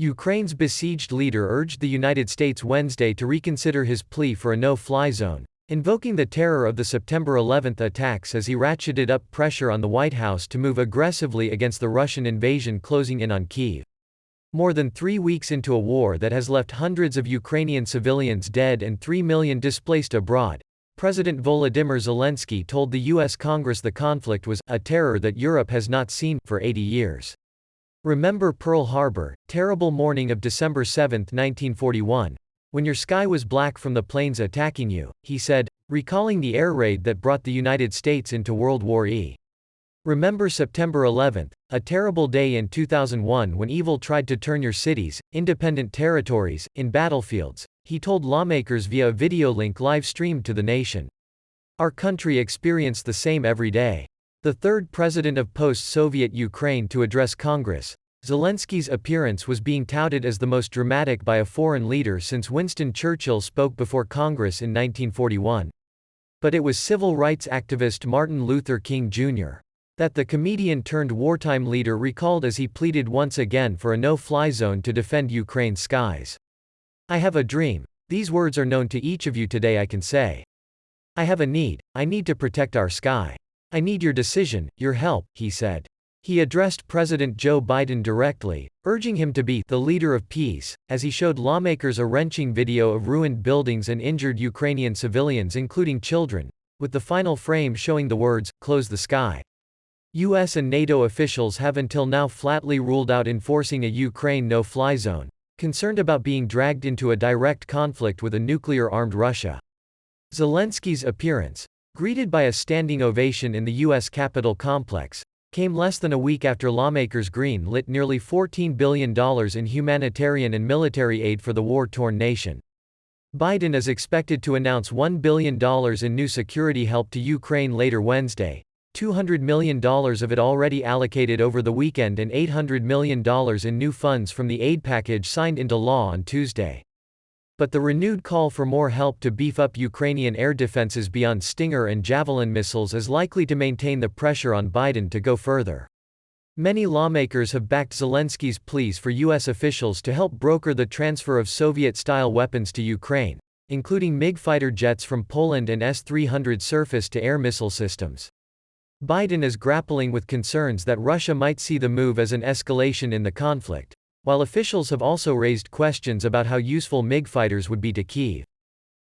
Ukraine's besieged leader urged the United States Wednesday to reconsider his plea for a no-fly zone, invoking the terror of the September 11 attacks as he ratcheted up pressure on the White House to move aggressively against the Russian invasion closing in on Kyiv. More than 3 weeks into a war that has left hundreds of Ukrainian civilians dead and 3 million displaced abroad, President Volodymyr Zelensky told the U.S. Congress the conflict was a terror that Europe has not seen for 80 years. Remember Pearl Harbor, terrible morning of December 7, 1941, when your sky was black from the planes attacking you, he said, recalling the air raid that brought the United States into World War I. Remember September 11, a terrible day in 2001 when evil tried to turn your cities, independent territories, in battlefields, he told lawmakers via a video link live-streamed to the nation. Our country experienced the same every day. The third president of post-Soviet Ukraine to address Congress, Zelensky's appearance was being touted as the most dramatic by a foreign leader since Winston Churchill spoke before Congress in 1941. But it was civil rights activist Martin Luther King Jr. that the comedian-turned-wartime leader recalled as he pleaded once again for a no-fly zone to defend Ukraine's skies. I have a dream. These words are known to each of you today. I can say. I have a need. I need to protect our sky. I need your decision, your help, he said. He addressed President Joe Biden directly, urging him to be the leader of peace, as he showed lawmakers a wrenching video of ruined buildings and injured Ukrainian civilians including children, with the final frame showing the words, "Close the sky." US and NATO officials have until now flatly ruled out enforcing a Ukraine no-fly zone, concerned about being dragged into a direct conflict with a nuclear-armed Russia. Zelensky's appearance, greeted by a standing ovation in the U.S. Capitol complex, came less than a week after lawmakers green-lit nearly $14 billion in humanitarian and military aid for the war-torn nation. Biden is expected to announce $1 billion in new security help to Ukraine later Wednesday, $200 million of it already allocated over the weekend and $800 million in new funds from the aid package signed into law on Tuesday. But the renewed call for more help to beef up Ukrainian air defenses beyond Stinger and Javelin missiles is likely to maintain the pressure on Biden to go further. Many lawmakers have backed Zelensky's pleas for U.S. officials to help broker the transfer of Soviet-style weapons to Ukraine, including MiG fighter jets from Poland and S-300 surface-to-air missile systems. Biden is grappling with concerns that Russia might see the move as an escalation in the conflict, while officials have also raised questions about how useful MiG fighters would be to Kyiv.